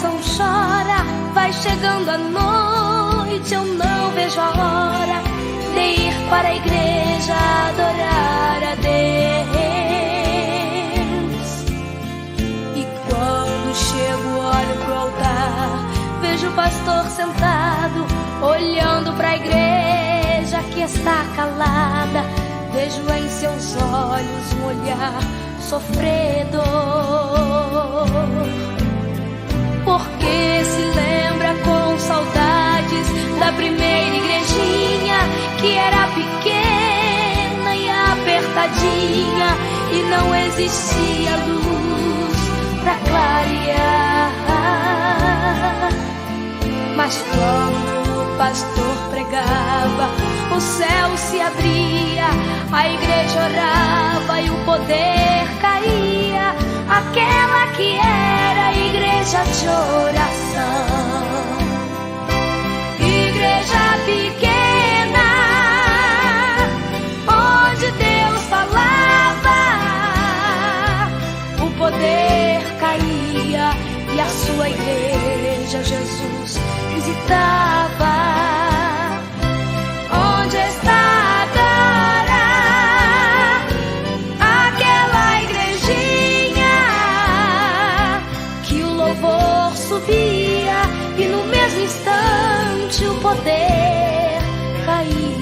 coração chora, vai chegando a noite, eu não vejo a hora de ir para a igreja adorar a Deus. E quando chego, olho pro altar, vejo o pastor sentado, olhando para a igreja que está calada. Vejo em seus olhos um olhar sofredor, porque se lembra com saudades da primeira igrejinha, que era pequena e apertadinha, e não existia luz pra clarear. Mas quando o pastor pregava, o céu se abria, a igreja orava e o poder caía, aquela que era a igreja de oração. Igreja pequena, onde Deus falava, o poder caía e a sua igreja Jesus visitava. Onde está agora aquela igrejinha que o louvor subia e no mesmo instante o poder caía?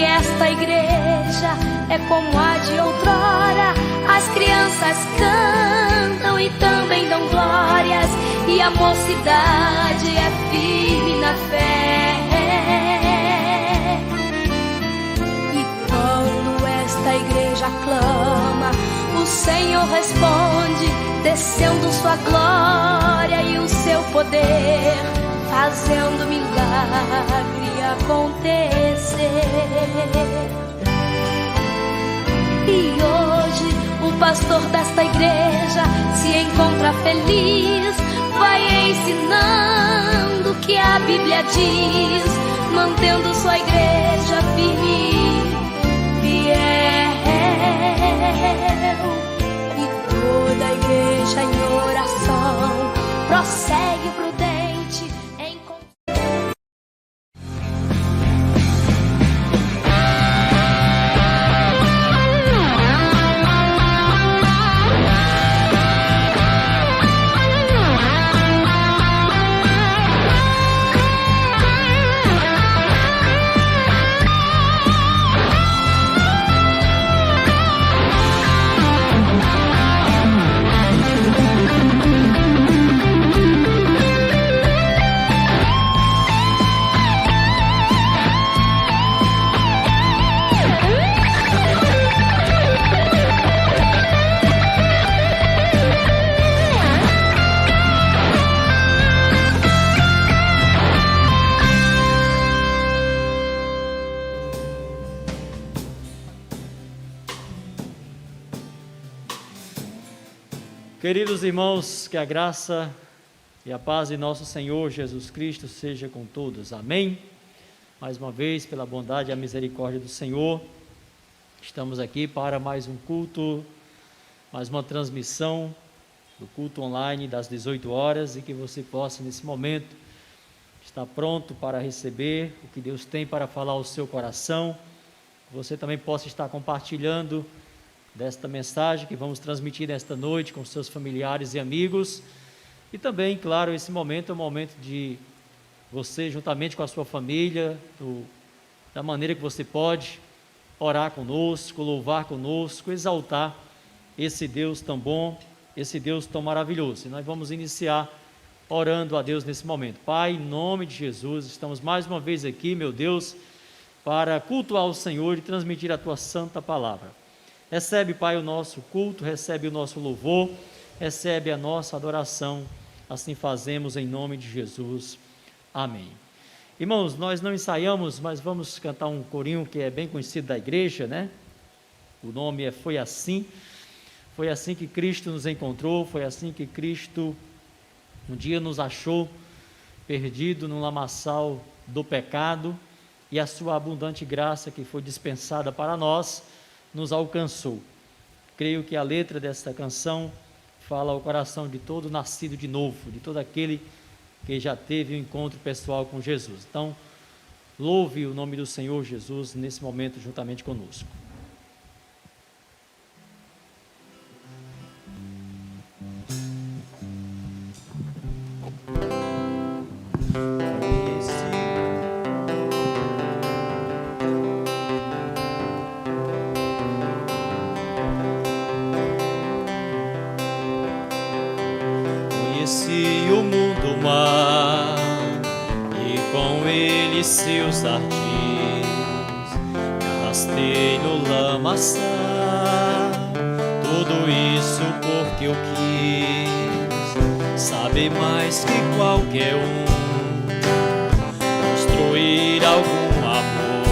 Esta igreja é como a de outrora, as crianças cantam e também dão glórias, e a mocidade é firme na fé. E quando esta igreja clama, o Senhor responde, descendo sua glória e o seu poder, fazendo milagre acontecer. E hoje o pastor desta igreja se encontra feliz, vai ensinando o que a Bíblia diz, mantendo sua igreja firme e fiel. E toda a igreja em oração prossegue prudente em... Queridos irmãos, que a graça e a paz de nosso Senhor Jesus Cristo seja com todos. Amém? Mais uma vez, pela bondade e a misericórdia do Senhor, estamos aqui para mais um culto, mais uma transmissão do culto online das 18 horas, e que você possa, nesse momento, estar pronto para receber o que Deus tem para falar ao seu coração. Você também possa estar compartilhando desta mensagem que vamos transmitir nesta noite com seus familiares e amigos. E também, claro, esse momento é um momento de você, juntamente com a sua família, da maneira que você pode, orar conosco, louvar conosco, exaltar esse Deus tão bom, esse Deus tão maravilhoso. E nós vamos iniciar orando a Deus nesse momento. Pai, em nome de Jesus, estamos mais uma vez aqui, meu Deus, para cultuar o Senhor e transmitir a Tua santa palavra. Recebe, Pai, o nosso culto, recebe o nosso louvor, recebe a nossa adoração. Assim fazemos em nome de Jesus. Amém. Irmãos, nós não ensaiamos, mas vamos cantar um corinho que é bem conhecido da igreja, né? O nome é Foi Assim. Foi assim que Cristo nos encontrou, foi assim que Cristo um dia nos achou perdido no lamaçal do pecado, e a sua abundante graça que foi dispensada para nós nos alcançou. Creio que a letra desta canção fala ao coração de todo nascido de novo, de todo aquele que já teve um encontro pessoal com Jesus. Então, louve o nome do Senhor Jesus nesse momento juntamente conosco. Conheci o mundo mar e com ele seus artigos, me arrastei no lamaçal, tudo isso porque eu quis saber mais que qualquer construir algum amor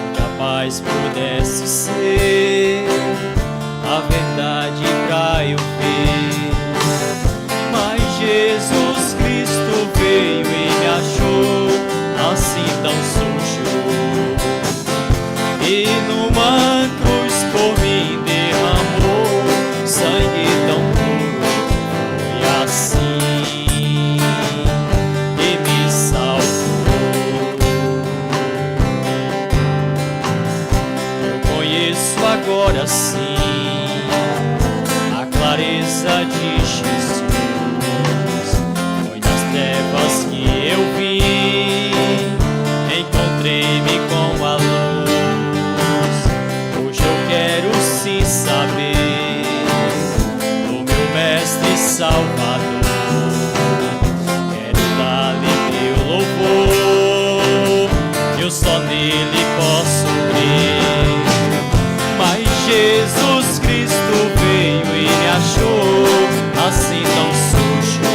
onde a paz pudesse ser a verdade pra eu ver. Mas Jesus Cristo veio e me achou assim tão sujo, e numa cruz por mim derramou sangue tão puro. Foi assim que me salvou. Eu conheço agora sim a clareza de Jesus. Foi nas trevas que eu vim, encontrei-me com a luz. Hoje eu quero sim saber do meu mestre Salvador. Quero dar-lhe meu louvor, eu só nele posso crer. Mas Jesus Cristo veio e me achou assim tão sujo,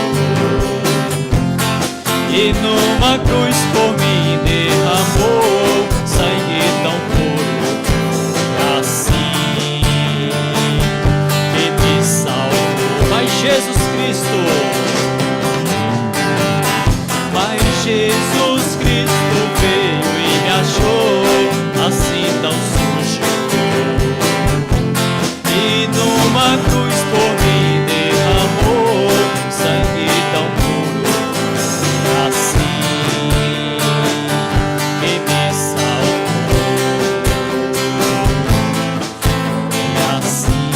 e numa cruz por mim derramou sangue tão puro. Assim que me salvou. Mas Jesus Cristo veio e me achou assim tão sujo, e numa cruz por mim derramou sangue tão puro. Assim que me salvou. E assim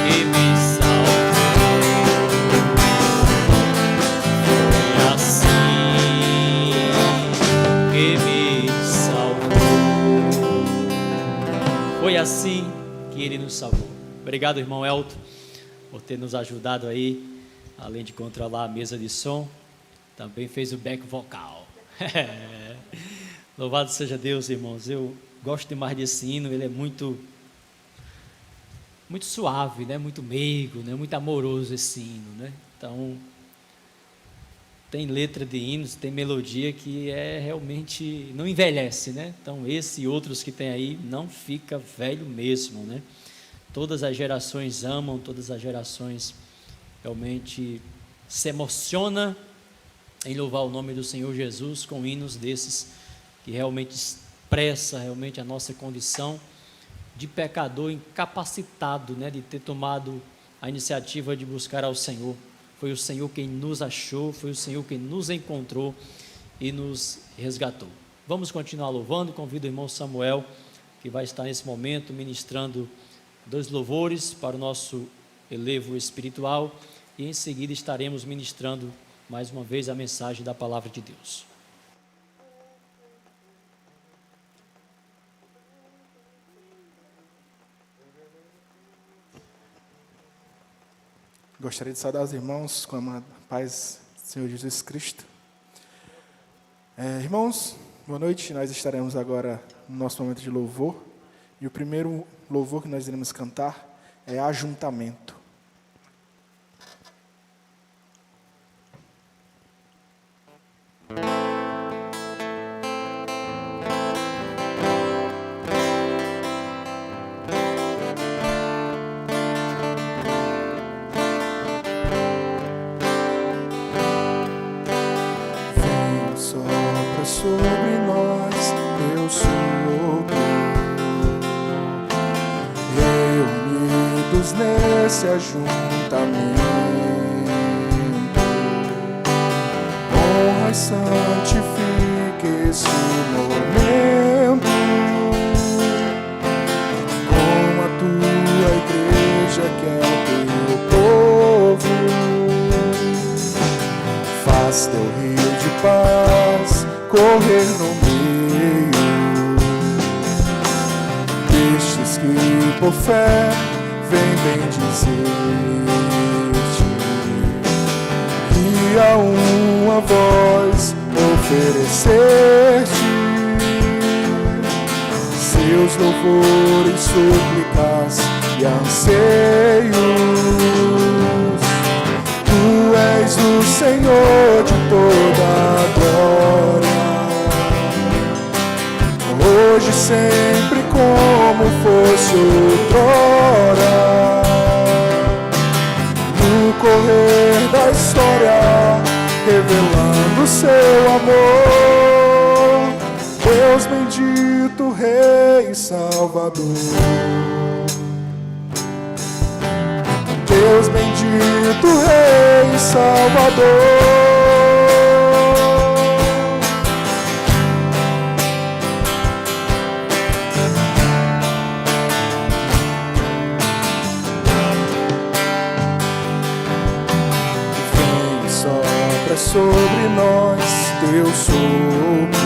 que me salvou. E assim que me salvou. Foi assim que Ele nos salvou. Obrigado, irmão Elton, por ter nos ajudado aí, além de controlar a mesa de som, também fez o back vocal. Louvado seja Deus, irmãos. Eu gosto demais desse hino, ele é muito suave, né? Muito meigo, né? Muito amoroso esse hino, né? Então, tem letra de hinos, tem melodia que realmente não envelhece, né? Então, esse e outros que tem aí não fica velho mesmo, né? Todas as gerações amam, todas as gerações realmente se emociona em louvar o nome do Senhor Jesus com hinos desses que realmente expressa realmente a nossa condição de pecador incapacitado, né, de ter tomado a iniciativa de buscar ao Senhor. Foi o Senhor quem nos achou, foi o Senhor quem nos encontrou e nos resgatou. Vamos continuar louvando. Convido o irmão Samuel, que vai estar nesse momento ministrando 2 louvores para o nosso elevo espiritual, e em seguida estaremos ministrando mais uma vez a mensagem da palavra de Deus. Gostaria de saudar os irmãos com a paz do Senhor Jesus Cristo. Irmãos, boa noite. Nós estaremos agora no nosso momento de louvor, e o primeiro louvor que nós iremos cantar é Ajuntamento. sobre nós teu sopro, reunidos nesse ajuntamento, honra e santifique esse momento, com a tua igreja que é o teu povo. Faz teu rio de paz correr no meio destes que por fé vem bendizer-te, e a uma voz oferecer-te seus louvores, súplicas e anseios. Tu és o Senhor de toda a glória, hoje, sempre, como fosse outrora. No correr da história, revelando seu amor, Deus bendito, Rei e Salvador. Deus bendito, Rei e Salvador. Vem e sopra sobre nós teu sopro,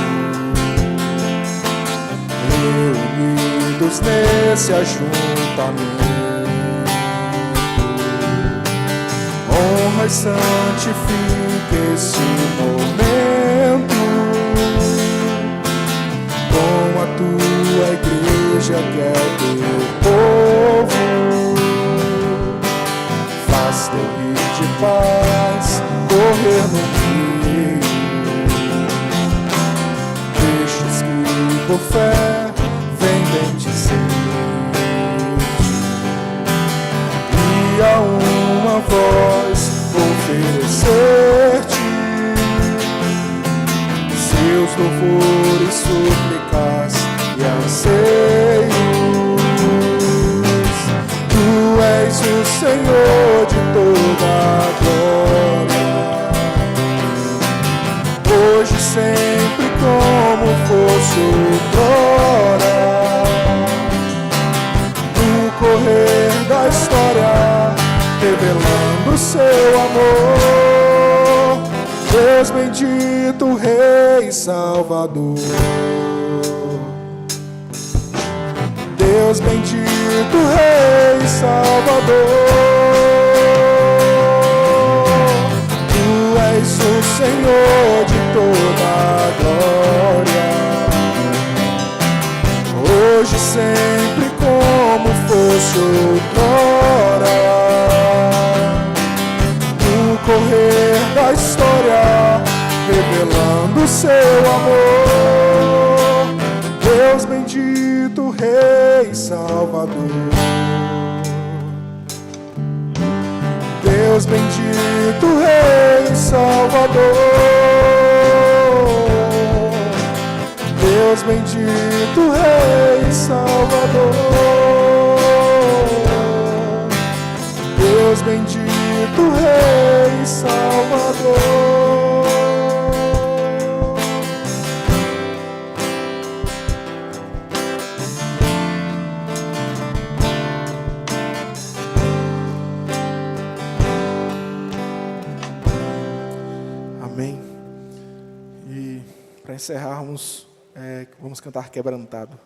reunidos nesse ajuntamento, honra e santifique esse momento, com a tua igreja que é o teu povo. Faz teu rio de paz correr no meio destes que por fé vem bendizer-te, e a uma voz oferecer-te seus louvores, súplicas e anseios. Tu és o Senhor de toda a glória, hoje, sempre, como fosse outrora. No correr da história, revelando seu amor, Deus bendito, Rei e Salvador. Deus bendito, Rei e Salvador. Tu és o Senhor de toda a glória, hoje, sempre, como fosse outrora. No correr da história, revelando seu amor, Deus bendito, Rei e Salvador. Deus bendito, Rei e Salvador. Deus bendito, Rei e Salvador. Deus bendito, Rei e Salvador. Amém. E para encerrarmos, vamos cantar Quebrantado.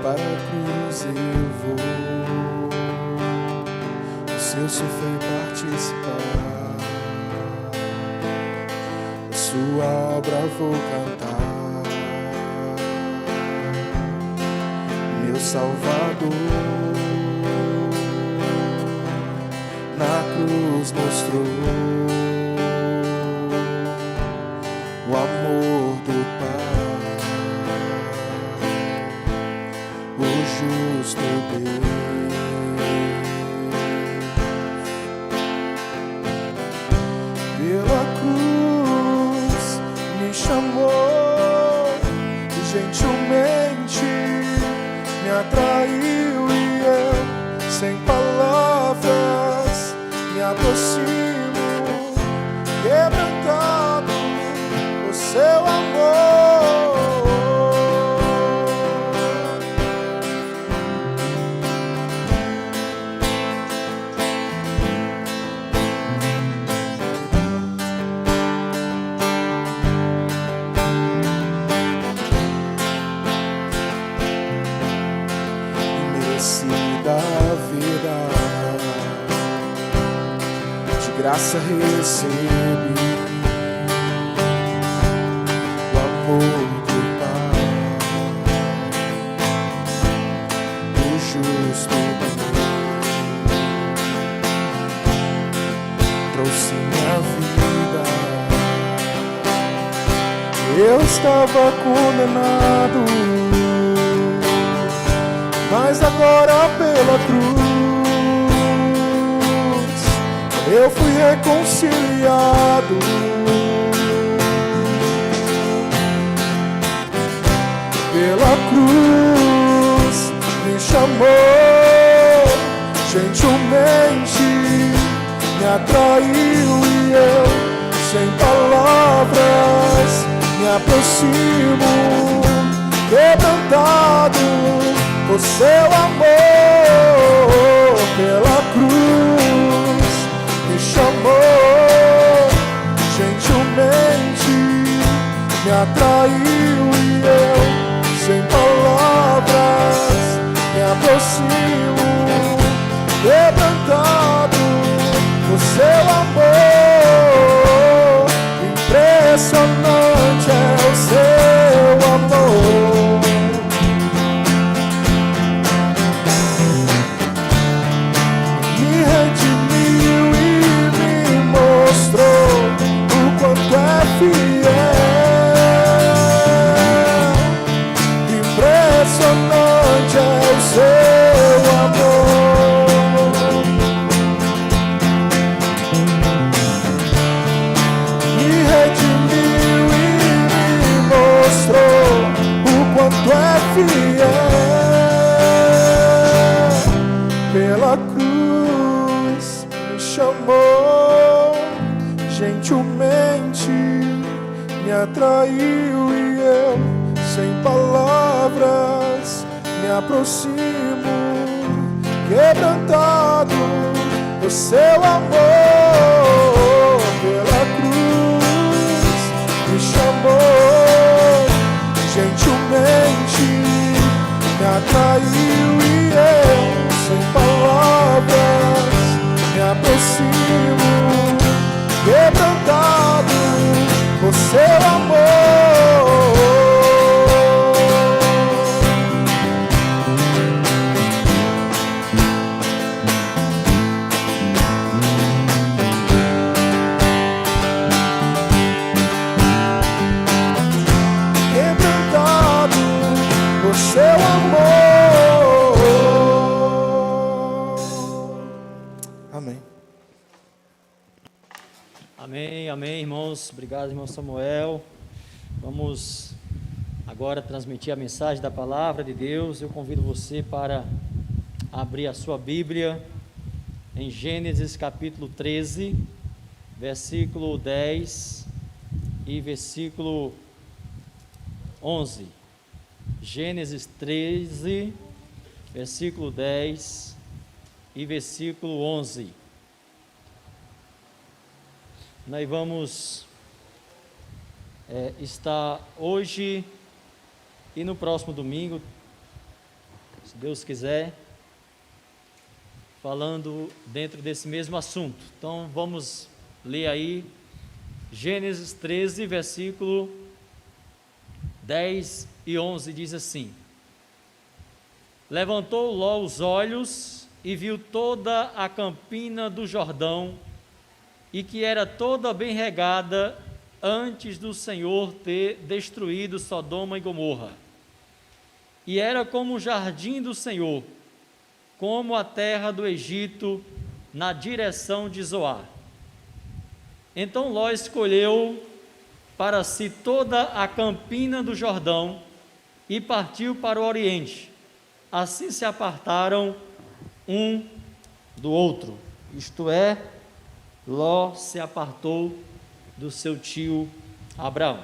Para a cruz eu vou, o seu sofrer participar, a sua sua obra vou cantar. Meu Salvador na cruz mostrou o amor do Pai, o justo Deus. Pela cruz me chamou, gentilmente me atraiu e eu, sem palavras, me aproximo, quebrantado por seu amor. Merecida vida, de graça recebi o amor do Pai, o justo Deus trouxe minha vida. Eu estava condenado, mas agora pela cruz eu fui reconciliado. Pela cruz me chamou, gentilmente me atraiu e eu, sem palavras, me aproximo, quebrantado por seu amor. Pela cruz me chamou, gentilmente me atraiu e eu, sem palavras, me aproximo, quebrantado por seu amor. Impressionante é o seu amor. Impressionante é o seu amor. Me redimiu e me mostrou o quanto é fiel. Pela cruz me chamou, gentilmente me atraiu e eu, sem palavras, me aproximo, quebrantado por seu amor. Pela cruz me chamou, gentilmente me atraiu e eu, sem palavras, me aproximo, quebrantado por seu amor. Quebrantado por seu amor. Amém. Amém, amém, irmãos. Obrigado, irmão Samuel. Vamos agora transmitir a mensagem da palavra de Deus. Eu convido você para abrir a sua Bíblia em Gênesis capítulo 13, versículo 10 e versículo 11. Gênesis 13, versículo 10 e versículo 11. Nós vamos estar hoje e no próximo domingo, se Deus quiser, falando dentro desse mesmo assunto. Então vamos ler aí Gênesis 13, versículo 10 e 11 diz assim: Levantou Ló os olhos e viu toda a campina do Jordão, e que era toda bem regada, antes do Senhor ter destruído Sodoma e Gomorra. E era como o jardim do Senhor, como a terra do Egito, na direção de Zoar. Então Ló escolheu para si toda a campina do Jordão e partiu para o oriente. Assim se apartaram um do outro. Isto é, Ló se apartou do seu tio Abraão.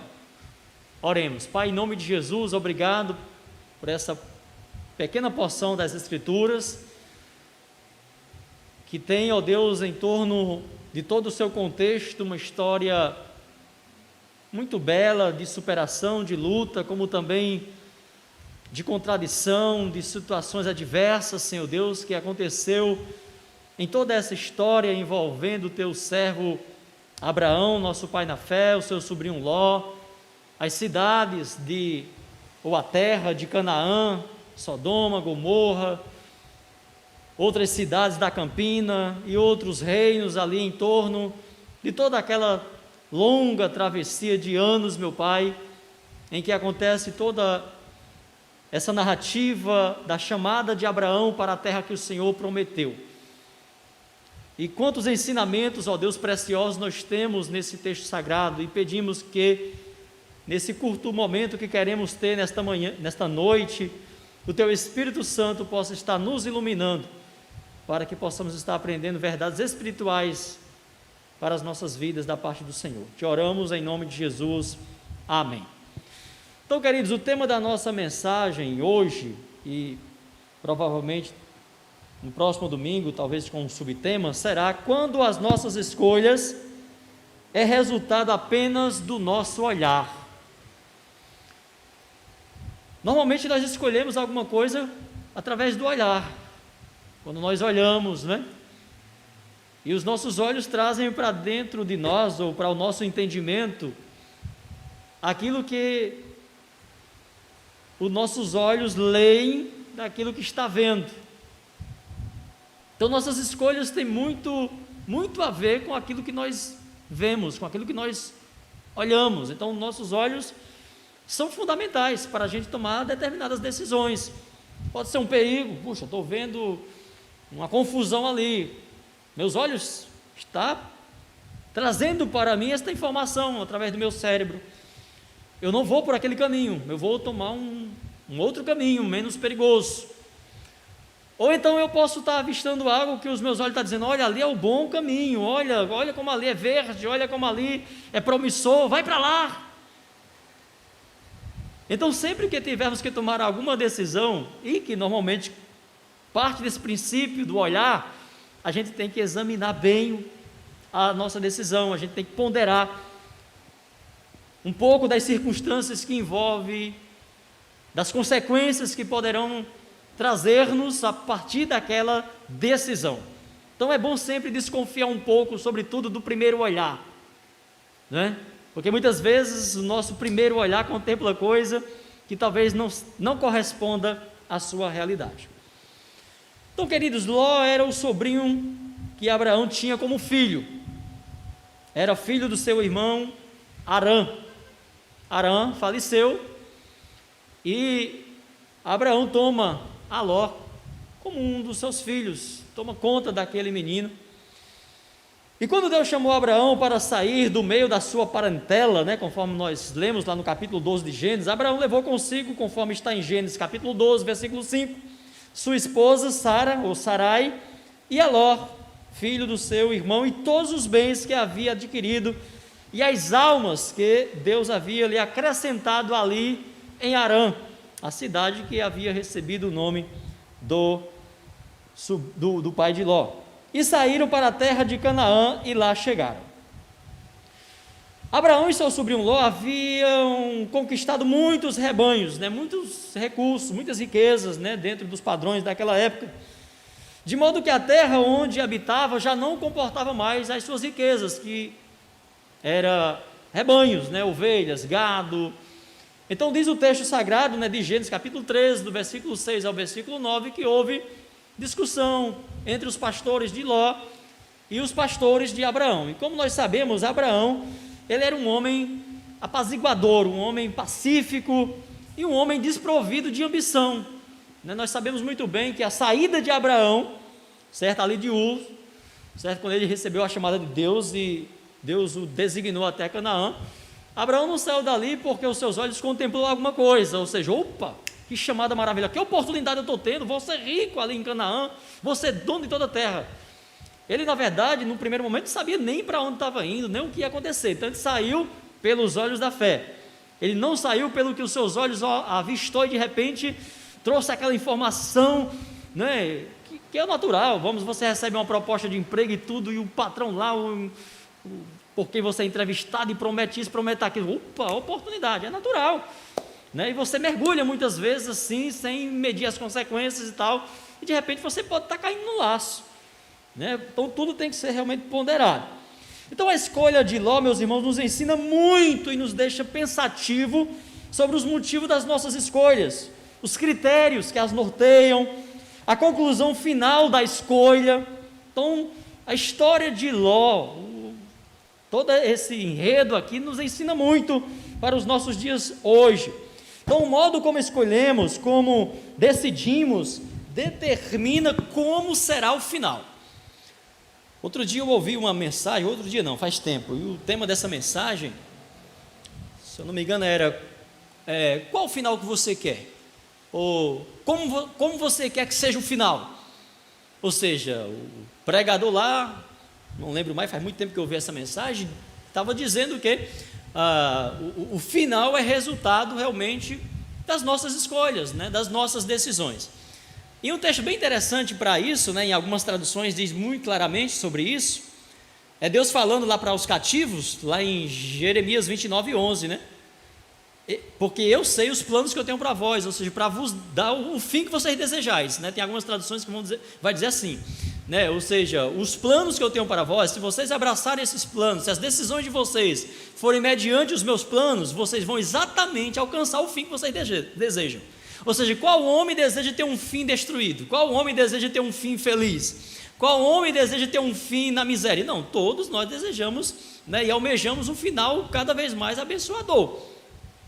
Oremos. Pai, em nome de Jesus, obrigado por essa pequena porção das Escrituras, que tem, ó Deus, em torno de todo o seu contexto, uma história muito bela de superação, de luta, como também de contradição, de situações adversas, Senhor Deus, que aconteceu em toda essa história envolvendo o teu servo Abraão, nosso pai na fé, o seu sobrinho Ló, as cidades ou a terra de Canaã, Sodoma, Gomorra, outras cidades da Campina e outros reinos ali em torno de toda aquela longa travessia de anos, meu Pai, em que acontece toda essa narrativa da chamada de Abraão para a terra que o Senhor prometeu. E quantos ensinamentos, ó Deus, preciosos nós temos nesse texto sagrado, e pedimos que, nesse curto momento que queremos ter nesta manhã, nesta noite, o Teu Espírito Santo possa estar nos iluminando, para que possamos estar aprendendo verdades espirituais para as nossas vidas da parte do Senhor. Te oramos em nome de Jesus. Amém. Então, queridos, o tema da nossa mensagem hoje, e provavelmente no próximo domingo, talvez com um subtema, será: quando as nossas escolhas é resultado apenas do nosso olhar. Normalmente nós escolhemos alguma coisa através do olhar, quando nós olhamos, né? E os nossos olhos trazem para dentro de nós, ou para o nosso entendimento, aquilo que os nossos olhos leem daquilo que está vendo. Então nossas escolhas têm muito a ver com aquilo que nós vemos, com aquilo que nós olhamos. Então nossos olhos são fundamentais para a gente tomar determinadas decisões. Pode ser um perigo, puxa, estou vendo uma confusão ali, meus olhos estão trazendo para mim esta informação através do meu cérebro. Eu não vou por aquele caminho, eu vou tomar um outro caminho, menos perigoso. Ou então eu posso estar avistando algo que os meus olhos estão dizendo: olha, ali é o bom caminho, olha como ali é verde, olha como ali é promissor, vai para lá. Então, sempre que tivermos que tomar alguma decisão, e que normalmente parte desse princípio do olhar, a gente tem que examinar bem a nossa decisão, a gente tem que ponderar um pouco das circunstâncias que envolve, das consequências que poderão trazer-nos a partir daquela decisão. Então é bom sempre desconfiar um pouco, sobretudo do primeiro olhar, né? Porque muitas vezes o nosso primeiro olhar contempla coisa que talvez não corresponda à sua realidade. Então, queridos, Ló era o sobrinho que Abraão tinha como filho. Era filho do seu irmão Harã. Harã faleceu e Abraão toma a Ló como um dos seus filhos, toma conta daquele menino. E quando Deus chamou Abraão para sair do meio da sua parentela, né, conforme nós lemos lá no capítulo 12 de Gênesis, Abraão levou consigo, conforme está em Gênesis capítulo 12, versículo 5, sua esposa Sara, ou Sarai, e a Ló, filho do seu irmão, e todos os bens que havia adquirido, e as almas que Deus havia lhe acrescentado ali em Harã, a cidade que havia recebido o nome do pai de Ló. E saíram para a terra de Canaã e lá chegaram. Abraão e seu sobrinho Ló haviam conquistado muitos rebanhos, né, muitos recursos, muitas riquezas, né, dentro dos padrões daquela época, de modo que a terra onde habitava já não comportava mais as suas riquezas, que era rebanhos, né? Ovelhas, gado. Então diz o texto sagrado, né, de Gênesis capítulo 13, do versículo 6 ao versículo 9, que houve discussão entre os pastores de Ló e os pastores de Abraão. E como nós sabemos, Abraão, ele era um homem apaziguador, um homem pacífico e um homem desprovido de ambição, né? Nós sabemos muito bem que a saída de Abraão, certo, ali de Ur, certo, quando ele recebeu a chamada de Deus e Deus o designou até Canaã, Abraão não saiu dali porque os seus olhos contemplou alguma coisa, ou seja, opa, que chamada maravilhosa, que oportunidade eu estou tendo, vou ser rico ali em Canaã, vou ser dono de toda a terra. Ele, na verdade, no primeiro momento, não sabia nem para onde estava indo, nem o que ia acontecer. Então ele saiu pelos olhos da fé. Ele não saiu pelo que os seus olhos avistou e de repente trouxe aquela informação, né, que é natural. Você recebe uma proposta de emprego e tudo, e o patrão lá, por quem você é entrevistado, e promete isso, promete aquilo. Opa, oportunidade, é natural, né? E você mergulha muitas vezes assim, sem medir as consequências e tal, e de repente você pode estar caindo no laço, né? Então tudo tem que ser realmente ponderado. Então a escolha de Ló, meus irmãos, nos ensina muito e nos deixa pensativo sobre os motivos das nossas escolhas, os critérios que as norteiam, a conclusão final da escolha. Então a história de Ló, todo esse enredo aqui nos ensina muito para os nossos dias hoje. Então o modo como escolhemos, como decidimos, determina como será o final. Outro dia eu ouvi uma mensagem, outro dia não, faz tempo, e o tema dessa mensagem, se eu não me engano, era qual o final que você quer? Ou como você quer que seja o final? Ou seja, o pregador lá, não lembro mais, faz muito tempo que eu ouvi essa mensagem, estava dizendo que o final é resultado realmente das nossas escolhas, né, das nossas decisões. E um texto bem interessante para isso, né, em algumas traduções diz muito claramente sobre isso, é Deus falando lá para os cativos, lá em Jeremias 29:11, né? Porque eu sei os planos que eu tenho para vós, ou seja, para vos dar o fim que vocês desejais, né? Tem algumas traduções que vai dizer assim, né? Ou seja, os planos que eu tenho para vós, se vocês abraçarem esses planos, se as decisões de vocês forem mediante os meus planos, vocês vão exatamente alcançar o fim que vocês desejam. Ou seja, qual homem deseja ter um fim destruído? Qual homem deseja ter um fim feliz? Qual homem deseja ter um fim na miséria? Não, todos nós desejamos, né, e almejamos um final cada vez mais abençoador,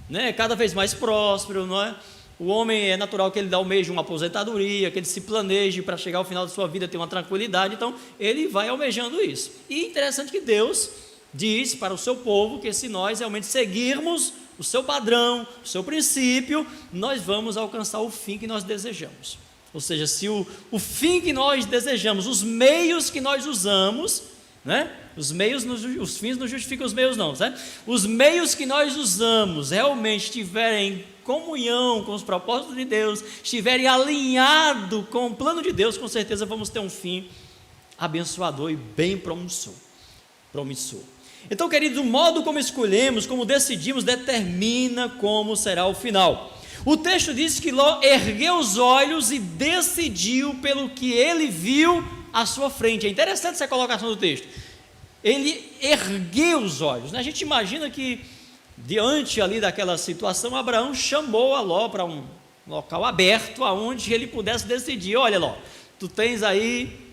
né, cada vez mais próspero, não é? O homem é natural que ele almeje uma aposentadoria, que ele se planeje para chegar ao final da sua vida ter uma tranquilidade, então ele vai almejando isso. E interessante que Deus diz para o seu povo que se nós realmente seguirmos o seu padrão, o seu princípio, nós vamos alcançar o fim que nós desejamos. Ou seja, se o fim que nós desejamos, os meios que nós usamos, né? Os fins não justificam os meios não, certo? Os meios que nós usamos realmente estiverem em comunhão com os propósitos de Deus, estiverem alinhados com o plano de Deus, com certeza vamos ter um fim abençoador e bem promissor. Então, queridos, o modo como escolhemos, como decidimos, determina como será o final. O texto diz que Ló ergueu os olhos e decidiu pelo que ele viu à sua frente. É interessante essa colocação do texto. Ele ergueu os olhos, né? A gente imagina que, diante ali daquela situação, Abraão chamou a Ló para um local aberto, aonde ele pudesse decidir: olha, Ló, tu tens aí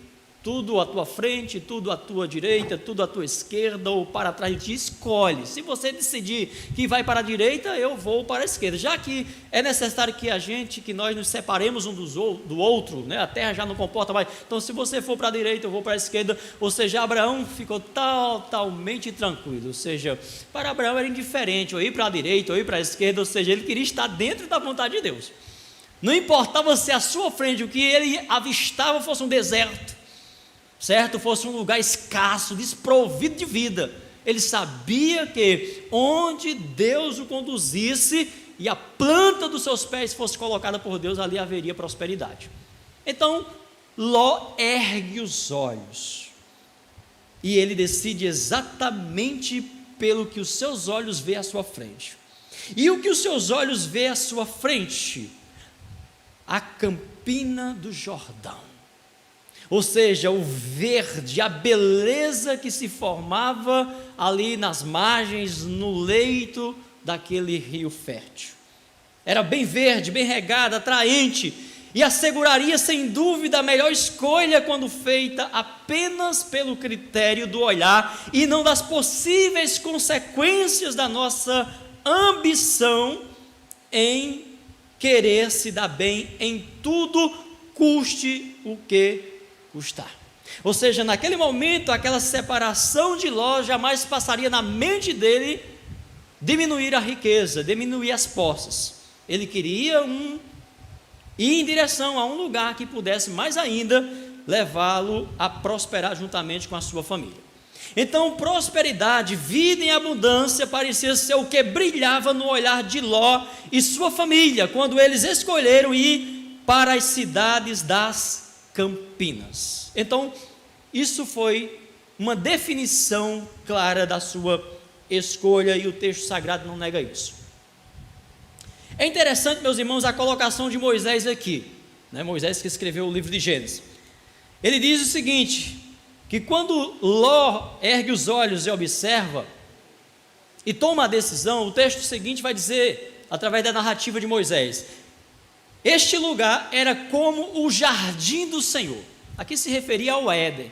tudo à tua frente, tudo à tua direita, tudo à tua esquerda ou para trás de ti, escolhe. Se você decidir que vai para a direita, eu vou para a esquerda. Já que é necessário que nós nos separemos um do outro, né? A terra já não comporta mais. Então, se você for para a direita, eu vou para a esquerda. Ou seja, Abraão ficou totalmente tranquilo. Ou seja, para Abraão era indiferente, ou ir para a direita, ou ir para a esquerda. Ou seja, ele queria estar dentro da vontade de Deus. Não importava se à sua frente o que ele avistava fosse um deserto, certo? Fosse um lugar escasso, desprovido de vida. Ele sabia que onde Deus o conduzisse e a planta dos seus pés fosse colocada por Deus, ali haveria prosperidade. Então, Ló ergue os olhos e ele decide exatamente pelo que os seus olhos vê à sua frente. E o que os seus olhos vê à sua frente? A campina do Jordão. ou seja, o verde, a beleza que se formava ali nas margens, no leito daquele rio fértil. Era bem verde, bem regada, atraente, e asseguraria sem dúvida a melhor escolha quando feita apenas pelo critério do olhar e não das possíveis consequências da nossa ambição em querer se dar bem em tudo, custe o que custar. Ou seja, naquele momento, aquela separação de Ló jamais passaria na mente dele diminuir a riqueza, diminuir as posses. Ele queria ir em direção a um lugar que pudesse mais ainda levá-lo a prosperar juntamente com a sua família. Então, prosperidade, vida em abundância parecia ser o que brilhava no olhar de Ló e sua família, quando eles escolheram ir para as cidades das campinas. Então, isso foi uma definição clara da sua escolha, e o texto sagrado não nega isso. É interessante, meus irmãos, a colocação de Moisés aqui, né? Moisés que escreveu o livro de Gênesis. Ele diz o seguinte, que quando Ló ergue os olhos e observa e toma a decisão, o texto seguinte vai dizer, através da narrativa de Moisés: este lugar era como o jardim do Senhor. Aqui se referia ao Éden,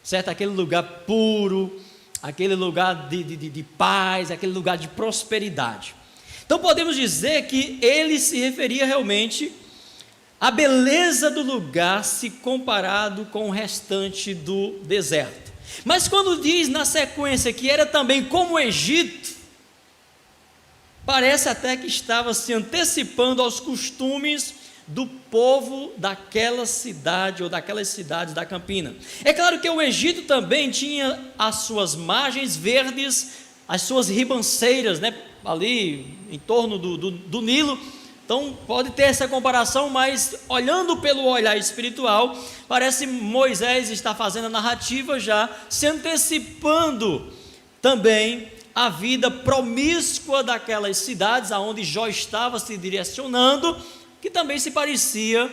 certo? Aquele lugar puro, aquele lugar de paz, aquele lugar de prosperidade. Então podemos dizer que ele se referia realmente à beleza do lugar se comparado com o restante do deserto. Mas quando diz na sequência que era também como o Egito, parece até que estava se antecipando aos costumes do povo daquela cidade ou daquelas cidades da campina. É claro que o Egito também tinha as suas margens verdes, as suas ribanceiras, né, ali em torno do Nilo. Então pode ter essa comparação, mas olhando pelo olhar espiritual, parece Moisés está fazendo a narrativa já, se antecipando também a vida promíscua daquelas cidades aonde Jó estava se direcionando, que também se parecia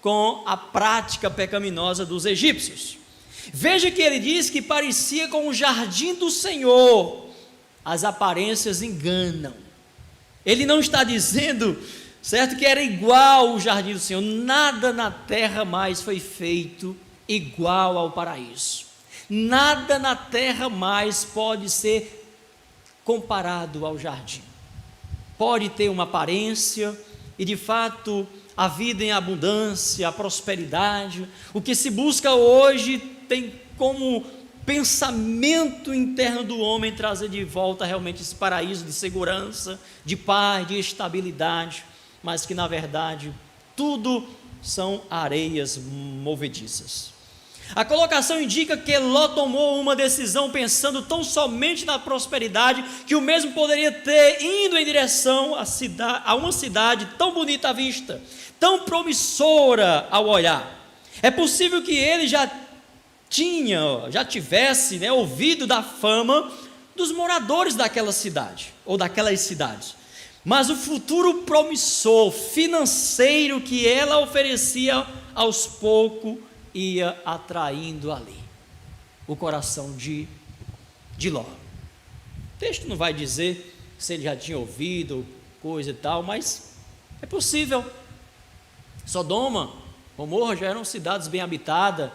com a prática pecaminosa dos egípcios. Veja que ele diz que parecia com o jardim do Senhor. As aparências enganam. Ele não está dizendo, certo, que era igual o jardim do Senhor. Nada na terra mais foi feito igual ao paraíso. Nada na terra mais pode ser comparado ao jardim. Pode ter uma aparência, e de fato a vida em abundância, a prosperidade, o que se busca hoje tem como pensamento interno do homem trazer de volta realmente esse paraíso de segurança, de paz, de estabilidade, mas que na verdade tudo são areias movediças. A colocação indica que Ló tomou uma decisão pensando tão somente na prosperidade, que o mesmo poderia ter indo em direção a uma cidade tão bonita à vista, tão promissora ao olhar. É possível que ele já tivesse, né, ouvido da fama dos moradores daquela cidade, ou daquelas cidades, mas o futuro promissor financeiro que ela oferecia aos poucos ia atraindo ali o coração de Ló. O texto não vai dizer se ele já tinha ouvido coisa e tal, mas é possível. Sodoma, Gomorra já eram cidades bem habitadas,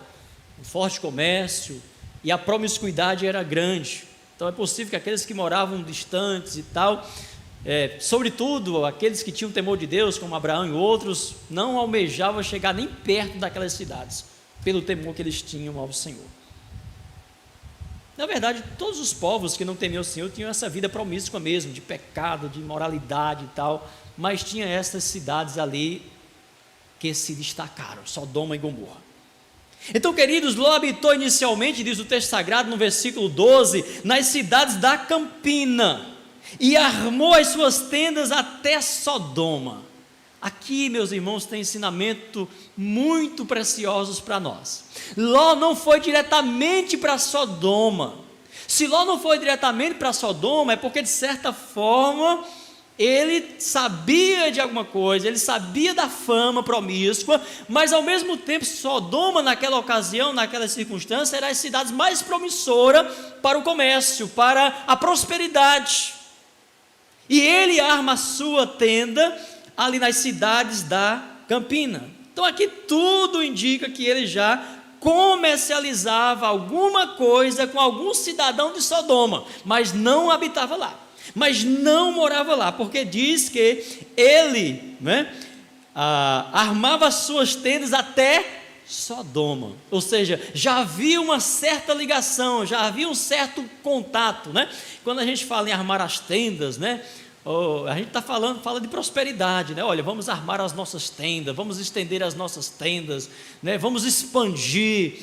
um forte comércio, e a promiscuidade era grande. Então é possível que aqueles que moravam distantes e tal, sobretudo aqueles que tinham temor de Deus, como Abraão e outros, não almejavam chegar nem perto daquelas cidades, pelo temor que eles tinham ao Senhor. Na verdade, todos os povos que não temiam o Senhor tinham essa vida promíscua mesmo, de pecado, de imoralidade e tal, mas tinha essas cidades ali que se destacaram, Sodoma e Gomorra. Então, queridos, Ló habitou inicialmente, diz o texto sagrado no versículo 12, nas cidades da campina, e armou as suas tendas até Sodoma. Aqui, meus irmãos, tem ensinamento muito preciosos para nós. Ló não foi diretamente para Sodoma. Se Ló não foi diretamente para Sodoma, é porque de certa forma Ele sabia de alguma coisa, ele sabia da fama promíscua, mas ao mesmo tempo Sodoma naquela ocasião, naquela circunstância, era as cidades mais promissoras para o comércio, para a prosperidade. E ele arma a sua tenda ali nas cidades da Campina. Então aqui tudo indica que ele já comercializava alguma coisa com algum cidadão de Sodoma, mas não habitava lá, mas não morava lá, porque diz que ele, armava as suas tendas até Sodoma, ou seja, já havia uma certa ligação, já havia um certo contato, Quando a gente fala em armar as tendas, a gente está fala de prosperidade, Olha, vamos armar as nossas tendas, vamos estender as nossas tendas, Vamos expandir,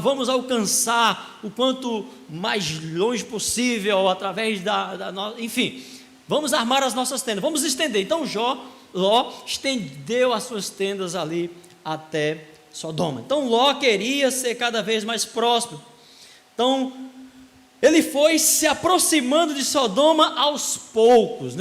vamos alcançar o quanto mais longe possível através enfim, vamos armar as nossas tendas, vamos estender. Então Ló estendeu as suas tendas ali até Sodoma. Então Ló queria ser cada vez mais próspero. Então ele foi se aproximando de Sodoma aos poucos,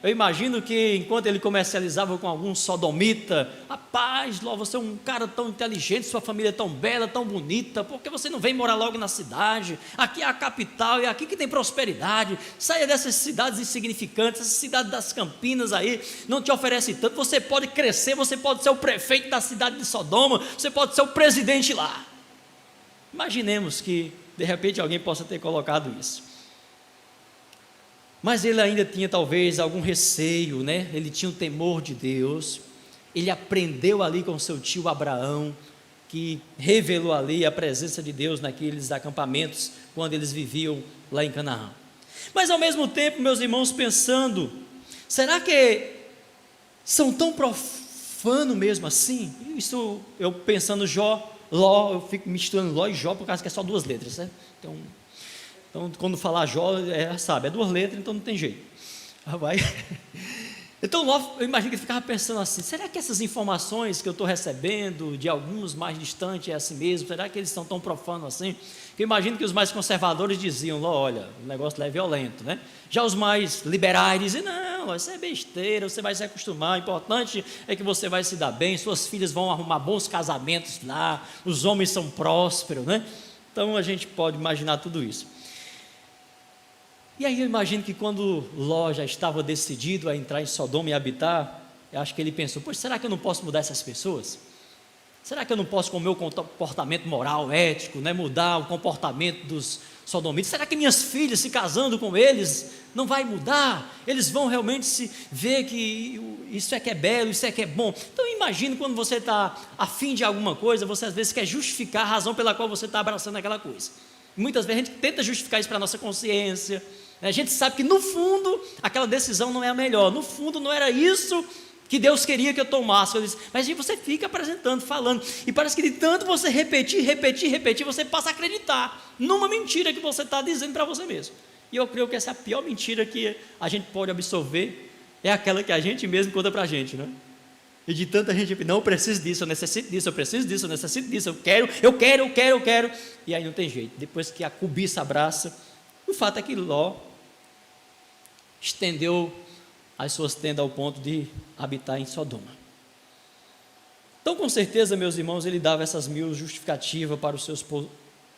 Eu imagino que enquanto ele comercializava com algum sodomita, rapaz, Ló, você é um cara tão inteligente, sua família é tão bela, tão bonita, por que você não vem morar logo na cidade? Aqui é a capital, é aqui que tem prosperidade, saia dessas cidades insignificantes, essas cidades das Campinas aí, não te oferece tanto, você pode crescer, você pode ser o prefeito da cidade de Sodoma, você pode ser o presidente lá. Imaginemos que de repente alguém possa ter colocado isso. Mas ele ainda tinha talvez algum receio, Ele tinha um temor de Deus. Ele aprendeu ali com seu tio Abraão, que revelou ali a presença de Deus naqueles acampamentos, quando eles viviam lá em Canaã. Mas ao mesmo tempo, meus irmãos, pensando, será que são tão profanos mesmo assim? Isso eu pensando Ló, eu fico misturando Ló e Jó, por causa que é só 2 letras, Então, quando falar Jó, é 2 letras, então não tem jeito. Então, Ló, eu imagino que ele ficava pensando assim, será que essas informações que eu estou recebendo, de alguns mais distantes, é assim mesmo? Será que eles são tão profanos assim? Eu imagino que os mais conservadores diziam, Ló, olha, o negócio lá é violento, Já os mais liberais diziam, não, isso é besteira, você vai se acostumar, o importante é que você vai se dar bem, suas filhas vão arrumar bons casamentos lá, os homens são prósperos, Então, a gente pode imaginar tudo isso. E aí eu imagino que quando Ló já estava decidido a entrar em Sodoma e habitar, eu acho que ele pensou, pois será que eu não posso mudar essas pessoas? Será que eu não posso, com o meu comportamento moral, ético, mudar o comportamento dos sodomitas? Será que minhas filhas, se casando com eles, não vai mudar? Eles vão realmente se ver que isso é que é belo, isso é que é bom? Então imagine quando você está afim de alguma coisa, você às vezes quer justificar a razão pela qual você está abraçando aquela coisa. Muitas vezes a gente tenta justificar isso para a nossa consciência, A gente sabe que no fundo aquela decisão não é a melhor, no fundo não era isso que Deus queria que eu tomasse. Mas aí você fica apresentando, falando, e parece que de tanto você repetir, você passa a acreditar numa mentira que você está dizendo para você mesmo. E eu creio que essa é a pior mentira que a gente pode absorver, é aquela que a gente mesmo conta para a gente, né? E de tanta gente, não, eu preciso disso, eu necessito disso, eu preciso disso, eu necessito disso, eu quero, e aí não tem jeito. Depois que a cobiça abraça, o fato é que Ló estendeu as suas tendas ao ponto de habitar em Sodoma. Então, com certeza, meus irmãos, ele dava essas 1000 justificativas para os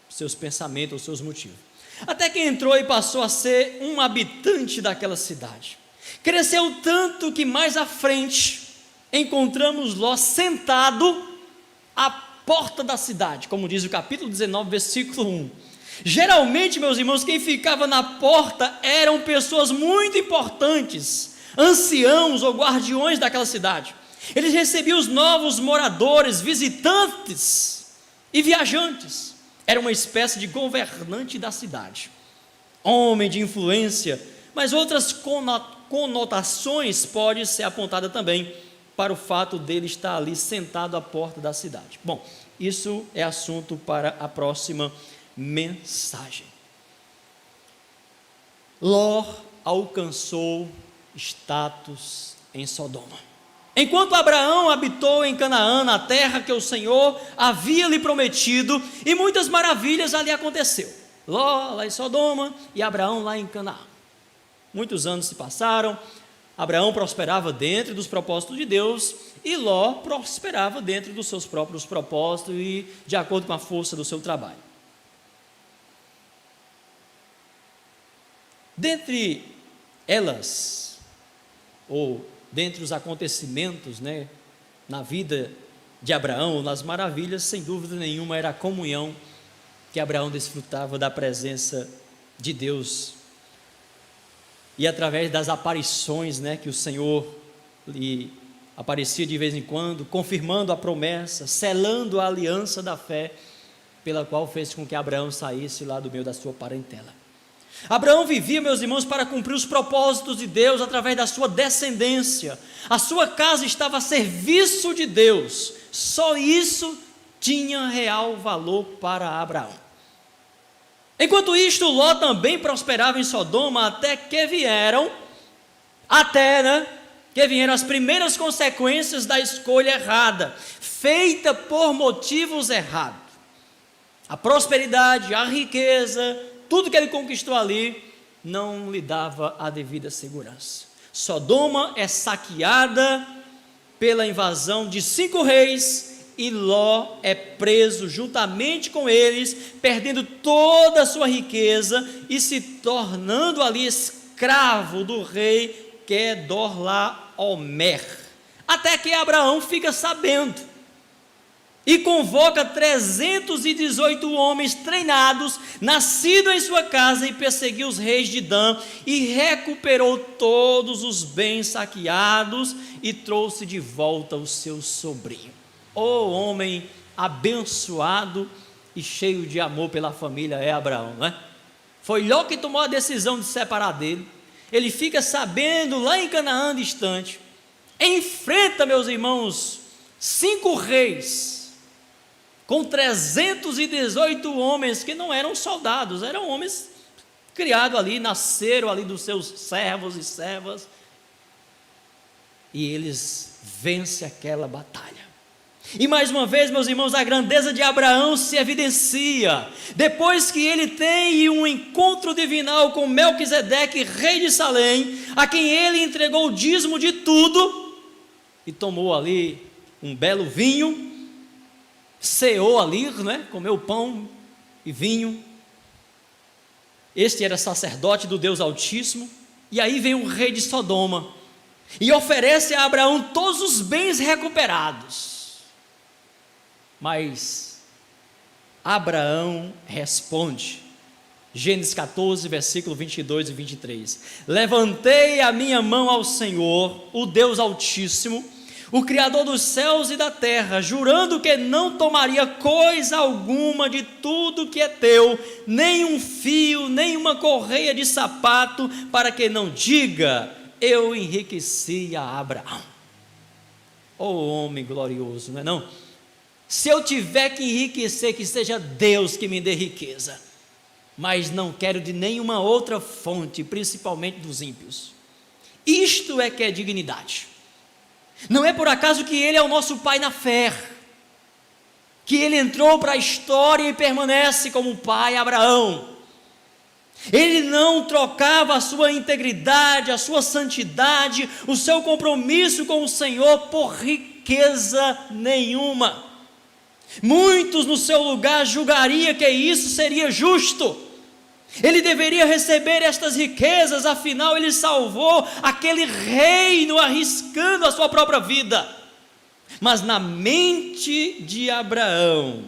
seus pensamentos, os seus motivos. Até que entrou e passou a ser um habitante daquela cidade. Cresceu tanto que mais à frente encontramos Ló sentado à porta da cidade, como diz o capítulo 19, versículo 1. Geralmente, meus irmãos, quem ficava na porta eram pessoas muito importantes, anciãos ou guardiões daquela cidade. Eles recebiam os novos moradores, visitantes e viajantes. Era uma espécie de governante da cidade, homem de influência, mas outras conotações podem ser apontadas também para o fato dele estar ali sentado à porta da cidade. Bom, isso é assunto para a próxima mensagem. Ló alcançou status em Sodoma. Enquanto Abraão habitou em Canaã, na terra que o Senhor havia lhe prometido, e muitas maravilhas ali aconteceu. Ló lá em Sodoma e Abraão lá em Canaã. Muitos anos se passaram, Abraão prosperava dentro dos propósitos de Deus e Ló prosperava dentro dos seus próprios propósitos e de acordo com a força do seu trabalho. Dentre elas, ou dentre os acontecimentos, na vida de Abraão, nas maravilhas, sem dúvida nenhuma, era a comunhão que Abraão desfrutava da presença de Deus. E através das aparições, que o Senhor lhe aparecia de vez em quando, confirmando a promessa, selando a aliança da fé, pela qual fez com que Abraão saísse lá do meio da sua parentela. Abraão vivia, meus irmãos, para cumprir os propósitos de Deus através da sua descendência. A sua casa estava a serviço de Deus. Só isso tinha real valor para Abraão. Enquanto isto, Ló também prosperava em Sodoma até que vieram as primeiras consequências da escolha errada, feita por motivos errados. A prosperidade, a riqueza, tudo que ele conquistou ali, não lhe dava a devida segurança. Sodoma é saqueada pela invasão de 5 reis, e Ló é preso juntamente com eles, perdendo toda a sua riqueza e se tornando ali escravo do rei Quedorlaomer. Até que Abraão fica sabendo e convoca 318 homens treinados, nascidos em sua casa, e perseguiu os reis de Dan, e recuperou todos os bens saqueados, e trouxe de volta o seu sobrinho. Homem abençoado e cheio de amor pela família é Abraão, não é? Foi Ló que tomou a decisão de separar dele. Ele fica sabendo lá em Canaã distante, enfrenta, meus irmãos, 5 reis, com 318 homens que não eram soldados, eram homens criados ali, nasceram ali dos seus servos e servas, e eles vencem aquela batalha. E mais uma vez, meus irmãos, a grandeza de Abraão se evidencia, depois que ele tem um encontro divinal com Melquisedeque, rei de Salém, a quem ele entregou o dízimo de tudo, e tomou ali um belo vinho, ceou ali, comeu pão e vinho. Este era sacerdote do Deus Altíssimo. E aí vem o rei de Sodoma e oferece a Abraão todos os bens recuperados. Mas Abraão responde, Gênesis 14, versículo 22 e 23, levantei a minha mão ao Senhor, o Deus Altíssimo, o Criador dos céus e da terra, jurando que não tomaria coisa alguma de tudo que é teu, nem um fio, nem uma correia de sapato, para que não diga, eu enriqueci a Abraão. Homem glorioso, não é não? Se eu tiver que enriquecer, que seja Deus que me dê riqueza, mas não quero de nenhuma outra fonte, principalmente dos ímpios. Isto é que é dignidade. Não é por acaso que ele é o nosso pai na fé, que ele entrou para a história e permanece como pai Abraão. Ele não trocava a sua integridade, a sua santidade, o seu compromisso com o Senhor por riqueza nenhuma. Muitos no seu lugar julgariam que isso seria justo. Ele deveria receber estas riquezas, afinal ele salvou aquele reino arriscando a sua própria vida. Mas na mente de Abraão,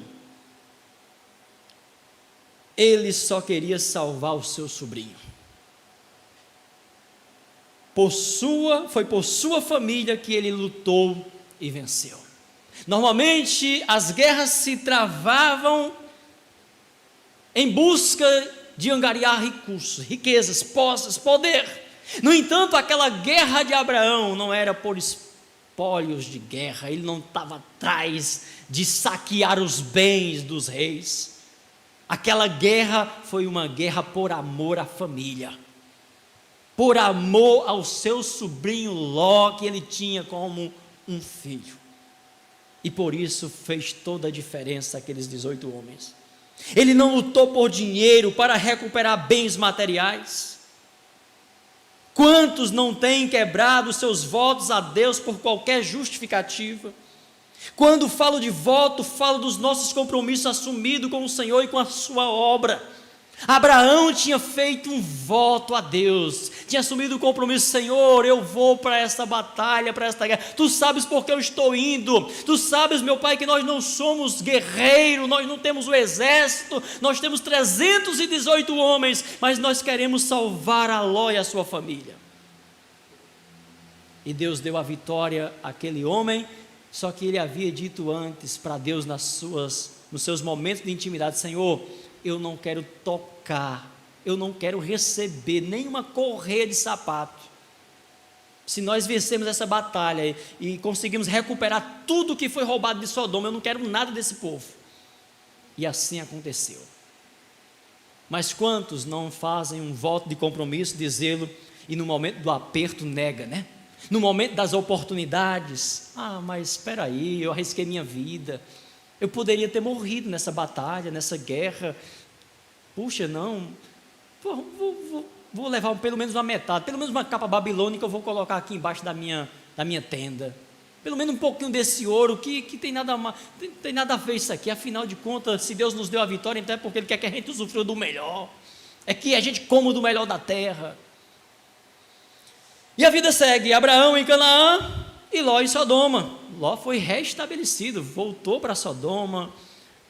ele só queria salvar o seu sobrinho. Foi por sua família que ele lutou e venceu. Normalmente as guerras se travavam em busca de angariar recursos, riquezas, posses, poder. No entanto, aquela guerra de Abraão não era por espólios de guerra, ele não estava atrás de saquear os bens dos reis. Aquela guerra foi uma guerra por amor à família, por amor ao seu sobrinho Ló, que ele tinha como um filho. E por isso fez toda a diferença aqueles 18 homens. Ele não lutou por dinheiro para recuperar bens materiais. Quantos não têm quebrado seus votos a Deus por qualquer justificativa? Quando falo de voto, falo dos nossos compromissos assumidos com o Senhor e com a sua obra. Abraão tinha feito um voto a Deus, tinha assumido o compromisso: Senhor, eu vou para esta batalha, para esta guerra, tu sabes por que eu estou indo, tu sabes, meu pai, que nós não somos guerreiros, nós não temos o exército, nós temos 318 homens, mas nós queremos salvar a Ló e a sua família. E Deus deu a vitória àquele homem, só que ele havia dito antes para Deus nos seus momentos de intimidade: Senhor, eu não quero tocar, eu não quero receber nenhuma correia de sapato. Se nós vencermos essa batalha e conseguimos recuperar tudo que foi roubado de Sodoma, eu não quero nada desse povo. E assim aconteceu. Mas quantos não fazem um voto de compromisso, de zelo, e no momento do aperto nega, né? No momento das oportunidades: mas espera aí, eu arrisquei minha vida, eu poderia ter morrido nessa batalha, nessa guerra. Puxa, não, vou levar pelo menos uma metade, pelo menos uma capa babilônica eu vou colocar aqui embaixo da minha tenda. Pelo menos um pouquinho desse ouro, que tem nada a ver isso aqui. Afinal de contas, se Deus nos deu a vitória, então é porque Ele quer que a gente usufrua do melhor. É que a gente coma do melhor da terra. E a vida segue: Abraão em Canaã e Ló em Sodoma. Ló foi restabelecido, voltou para Sodoma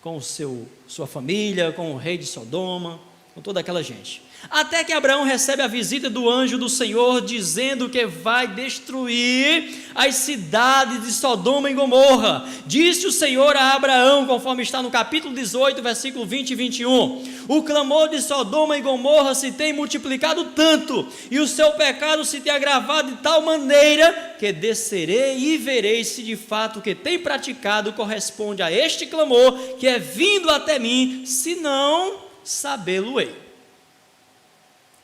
com sua família, com o rei de Sodoma, com toda aquela gente. Até que Abraão recebe a visita do anjo do Senhor, dizendo que vai destruir as cidades de Sodoma e Gomorra. Disse o Senhor a Abraão, conforme está no capítulo 18, versículo 20 e 21: o clamor de Sodoma e Gomorra se tem multiplicado tanto, e o seu pecado se tem agravado de tal maneira, que descerei e verei se de fato o que tem praticado corresponde a este clamor que é vindo até mim, se não, sabê-lo-ei.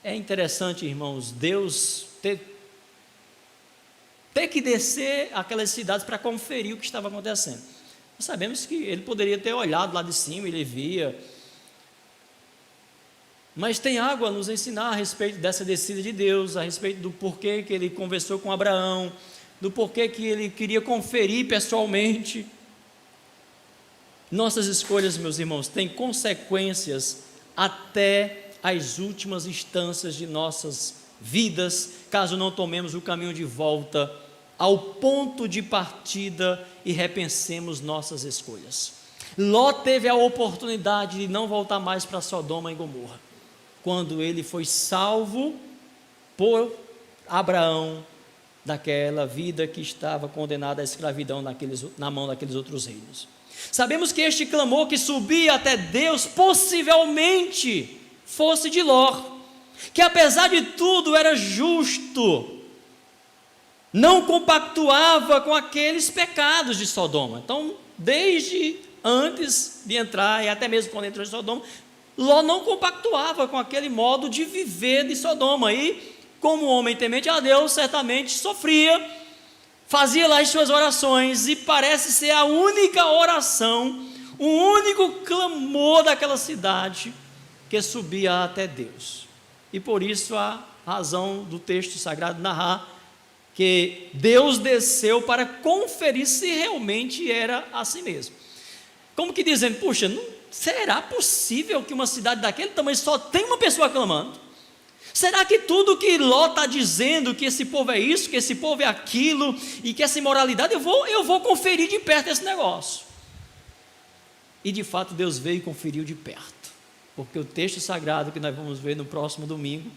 É interessante, irmãos, Deus ter que descer aquelas cidades para conferir o que estava acontecendo. Nós sabemos que Ele poderia ter olhado lá de cima, Ele via, mas tem algo a nos ensinar a respeito dessa descida de Deus, a respeito do porquê que Ele conversou com Abraão, do porquê que Ele queria conferir pessoalmente. Nossas escolhas, meus irmãos, têm consequências até as últimas instâncias de nossas vidas, caso não tomemos o caminho de volta ao ponto de partida e repensemos nossas escolhas. Ló teve a oportunidade de não voltar mais para Sodoma e Gomorra, quando ele foi salvo por Abraão daquela vida que estava condenada à escravidão na mão daqueles outros reinos. Sabemos que este clamor que subia até Deus possivelmente fosse de Ló, que apesar de tudo era justo, não compactuava com aqueles pecados de Sodoma. Então, desde antes de entrar, e até mesmo quando entrou em Sodoma, Ló não compactuava com aquele modo de viver de Sodoma, e como homem temente a Deus, certamente sofria, fazia lá as suas orações, e parece ser a única oração, o único clamor daquela cidade que subia até Deus. E por isso a razão do texto sagrado narrar que Deus desceu para conferir se realmente era assim mesmo. Como que dizendo: puxa, será possível que uma cidade daquele tamanho só tem uma pessoa clamando? Será que tudo que Ló está dizendo, que esse povo é isso, que esse povo é aquilo, e que essa imoralidade, eu vou conferir de perto esse negócio? E de fato Deus veio e conferiu de perto, porque o texto sagrado que nós vamos ver no próximo domingo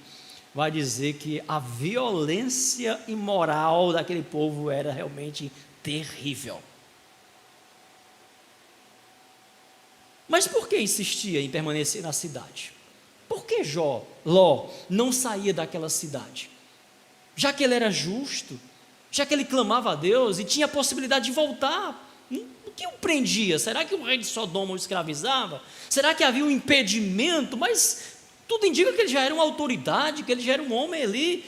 vai dizer que a violência imoral daquele povo era realmente terrível. Mas por que insistia em permanecer na cidade? Por que Ló não saía daquela cidade? Já que ele era justo, já que ele clamava a Deus e tinha a possibilidade de voltar, o que o prendia? Será que o rei de Sodoma o escravizava? Será que havia um impedimento? Mas tudo indica que ele já era uma autoridade, que ele já era um homem ali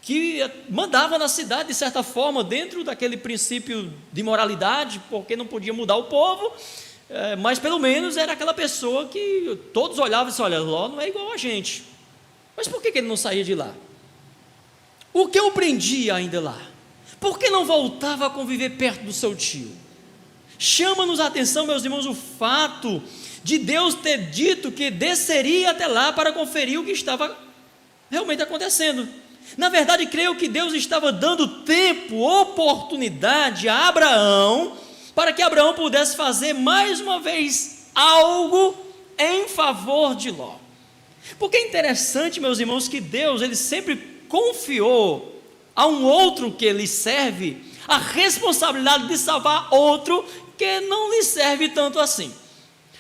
que mandava na cidade de certa forma, dentro daquele princípio de moralidade, porque não podia mudar o povo, mas pelo menos era aquela pessoa que todos olhavam e diziam: olha, Ló não é igual a gente. Mas por que ele não saía de lá? O que o prendia ainda lá? Por que não voltava a conviver perto do seu tio? Chama-nos a atenção, meus irmãos, o fato de Deus ter dito que desceria até lá para conferir o que estava realmente acontecendo. Na verdade, creio que Deus estava dando tempo, oportunidade a Abraão, para que Abraão pudesse fazer mais uma vez algo em favor de Ló. Porque é interessante, meus irmãos, que Deus, ele sempre confiou a um outro que lhe serve a responsabilidade de salvar outro que não lhe serve tanto assim,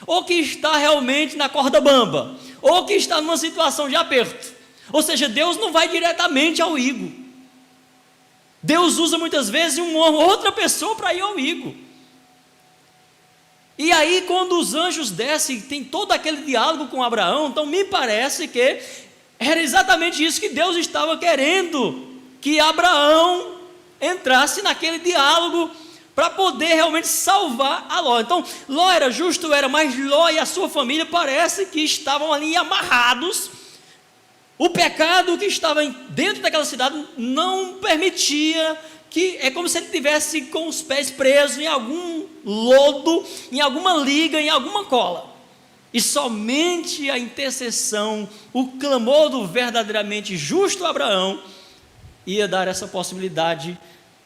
ou que está realmente na corda bamba, ou que está numa situação de aperto. Ou seja, Deus não vai diretamente ao higo. Deus usa muitas vezes uma outra pessoa para ir ao higo. E aí, quando os anjos descem, tem todo aquele diálogo com Abraão. Então me parece que era exatamente isso que Deus estava querendo, que Abraão entrasse naquele diálogo para poder realmente salvar a Ló. Então Ló era justo, mas Ló e a sua família parece que estavam ali amarrados. O pecado que estava dentro daquela cidade não permitia, que é como se ele estivesse com os pés presos em algum lodo, em alguma liga, em alguma cola. E somente a intercessão, o clamor do verdadeiramente justo Abraão ia dar essa possibilidade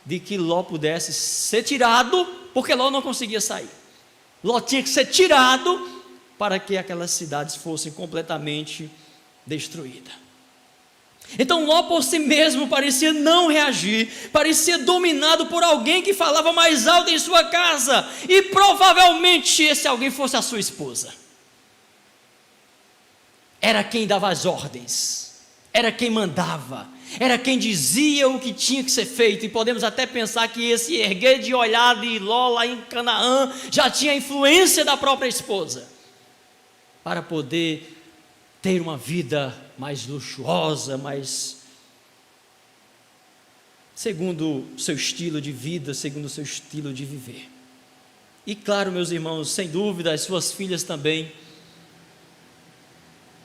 de que Ló pudesse ser tirado, porque Ló não conseguia sair. Ló tinha que ser tirado para que aquelas cidades fossem completamente destruídas. Então Ló por si mesmo parecia não reagir, parecia dominado por alguém que falava mais alto em sua casa, e provavelmente esse alguém fosse a sua esposa. Era quem dava as ordens, era quem mandava, era quem dizia o que tinha que ser feito. E podemos até pensar que esse erguer de olhar de Ló lá em Canaã já tinha a influência da própria esposa, para poder ter uma vida mais luxuosa, mais segundo o seu estilo de vida, segundo o seu estilo de viver. E claro, meus irmãos, sem dúvida, as suas filhas também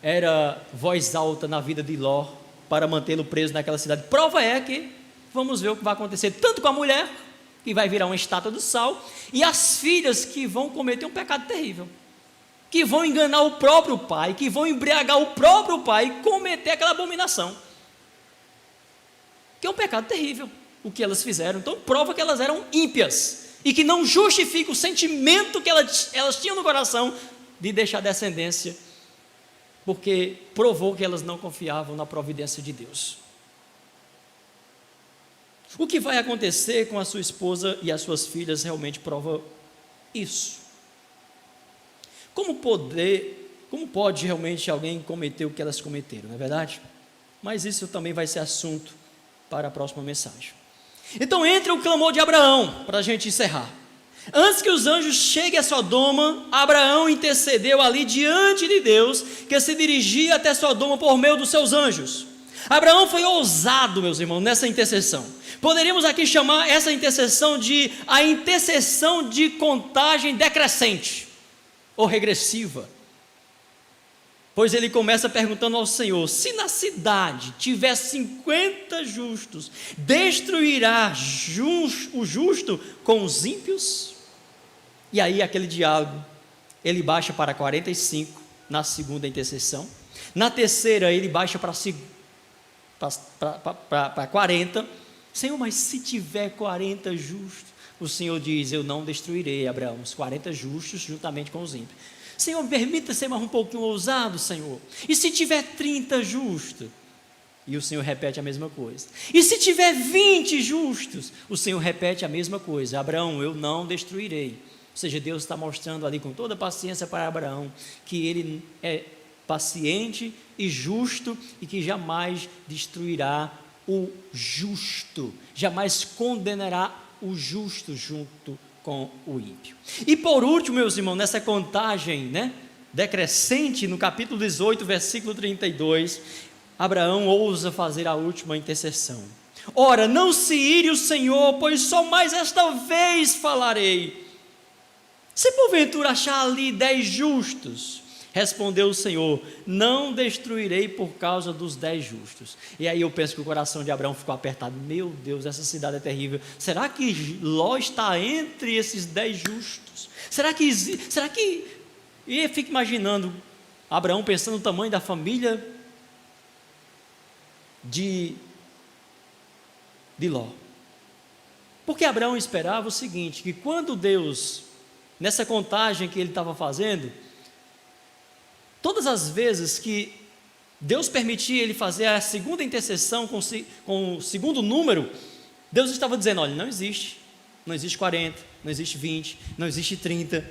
era voz alta na vida de Ló para mantê-lo preso naquela cidade. Prova é que, vamos ver o que vai acontecer tanto com a mulher, que vai virar uma estátua do sal, e as filhas que vão cometer um pecado terrível, que vão enganar o próprio pai, que vão embriagar o próprio pai e cometer aquela abominação, que é um pecado terrível o que elas fizeram. Então prova que elas eram ímpias, e que não justifica o sentimento que elas tinham no coração de deixar descendência, porque provou que elas não confiavam na providência de Deus. O que vai acontecer com a sua esposa e as suas filhas realmente prova isso. Como pode realmente alguém cometer o que elas cometeram, não é verdade? Mas isso também vai ser assunto para a próxima mensagem. Então entra o clamor de Abraão, para a gente encerrar. Antes que os anjos cheguem a Sodoma, Abraão intercedeu ali diante de Deus, que se dirigia até Sodoma por meio dos seus anjos. Abraão foi ousado, meus irmãos, nessa intercessão. Poderíamos aqui chamar essa intercessão de a intercessão de contagem decrescente ou regressiva, pois ele começa perguntando ao Senhor: se na cidade tiver 50 justos, destruirá o justo com os ímpios? E aí aquele diálogo, ele baixa para 45 na segunda intercessão, na terceira ele baixa para 40, Senhor, mas se tiver 40 justos, o Senhor diz: eu não destruirei, Abraão, os 40 justos juntamente com os ímpios. Senhor, permita ser mais um pouquinho ousado, Senhor. E se tiver 30 justos? E o Senhor repete a mesma coisa. E se tiver 20 justos? O Senhor repete a mesma coisa: Abraão, eu não destruirei. Ou seja, Deus está mostrando ali com toda paciência para Abraão que ele é paciente e justo, e que jamais destruirá o justo, jamais condenará o justo junto com o ímpio. E por último, meus irmãos, nessa contagem decrescente, no capítulo 18, versículo 32, Abraão ousa fazer a última intercessão. Ora, não se ire o Senhor, pois só mais esta vez falarei. Se porventura achar ali 10 justos, Respondeu o Senhor: não destruirei por causa dos 10 justos. E aí eu penso que o coração de Abraão ficou apertado. Meu Deus, essa cidade é terrível. Será que Ló está entre esses 10 justos? Será que... E eu fico imaginando Abraão pensando no tamanho da família de Ló. Porque Abraão esperava o seguinte, que quando Deus, nessa contagem que ele estava fazendo, todas as vezes que Deus permitia ele fazer a segunda intercessão com o segundo número, Deus estava dizendo: olha, não existe 40, não existe 20, não existe 30.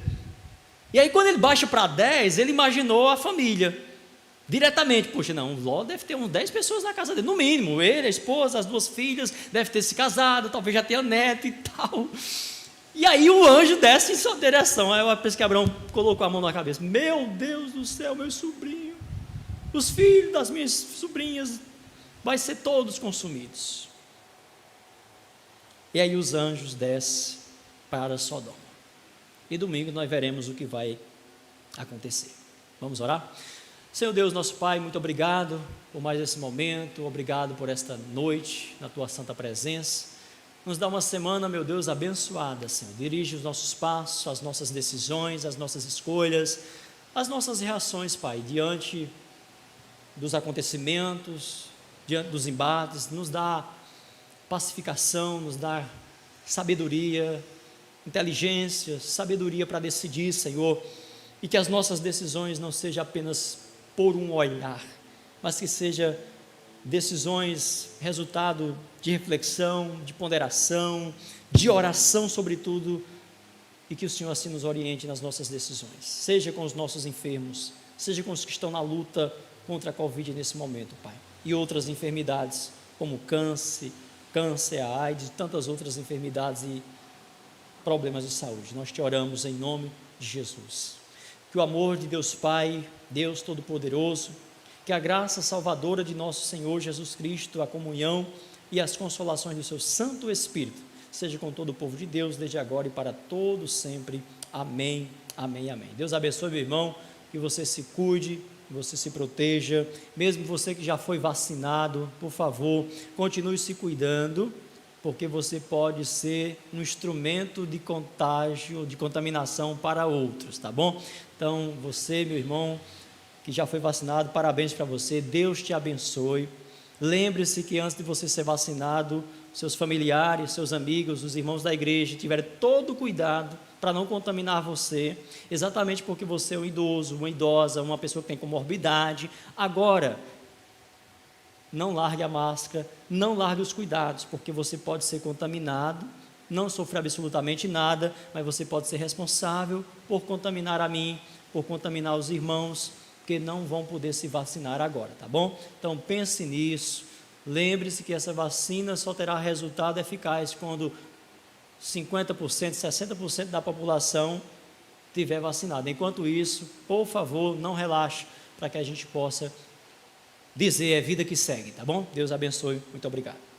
E aí quando ele baixa para 10, ele imaginou a família, diretamente. Poxa, não, Ló deve ter uns 10 pessoas na casa dele, no mínimo, ele, a esposa, as 2 filhas, deve ter se casado, talvez já tenha neto e tal. E aí o anjo desce em sua direção. Aí eu penso que Abraão colocou a mão na cabeça: meu Deus do céu, meu sobrinho, os filhos das minhas sobrinhas vai ser todos consumidos. E aí os anjos descem para Sodoma. E domingo nós veremos o que vai acontecer. Vamos orar? Senhor Deus, nosso Pai, muito obrigado por mais esse momento, obrigado por esta noite na Tua santa presença. Nos dá uma semana, meu Deus, abençoada, Senhor. Dirige os nossos passos, as nossas decisões, as nossas escolhas, as nossas reações, Pai, diante dos acontecimentos, diante dos embates. Nos dá pacificação, nos dá sabedoria, inteligência, sabedoria para decidir, Senhor, e que as nossas decisões não sejam apenas por um olhar, mas que sejam decisões resultado de reflexão, de ponderação, de oração sobretudo, e que o Senhor assim nos oriente nas nossas decisões, seja com os nossos enfermos, seja com os que estão na luta contra a Covid nesse momento, Pai, e outras enfermidades como câncer, a AIDS, e tantas outras enfermidades e problemas de saúde. Nós te oramos em nome de Jesus. Que o amor de Deus Pai, Deus Todo-Poderoso, que a graça salvadora de nosso Senhor Jesus Cristo, a comunhão e as consolações do seu Santo Espírito, seja com todo o povo de Deus, desde agora e para todo sempre. Amém, amém, amém. Deus abençoe, meu irmão, que você se cuide, que você se proteja, mesmo você que já foi vacinado, por favor, continue se cuidando, porque você pode ser um instrumento de contágio, de contaminação para outros, tá bom? Então, você, meu irmão, que já foi vacinado, parabéns para você, Deus te abençoe. Lembre-se que antes de você ser vacinado, seus familiares, seus amigos, os irmãos da igreja tiveram todo o cuidado para não contaminar você, exatamente porque você é um idoso, uma idosa, uma pessoa que tem comorbidade. Agora, não largue a máscara, não largue os cuidados, porque você pode ser contaminado, não sofrer absolutamente nada, mas você pode ser responsável por contaminar a mim, por contaminar os irmãos, porque não vão poder se vacinar agora, tá bom? Então pense nisso, lembre-se que essa vacina só terá resultado eficaz quando 50%, 60% da população tiver vacinada. Enquanto isso, por favor, não relaxe, para que a gente possa dizer: é vida que segue, tá bom? Deus abençoe, muito obrigado.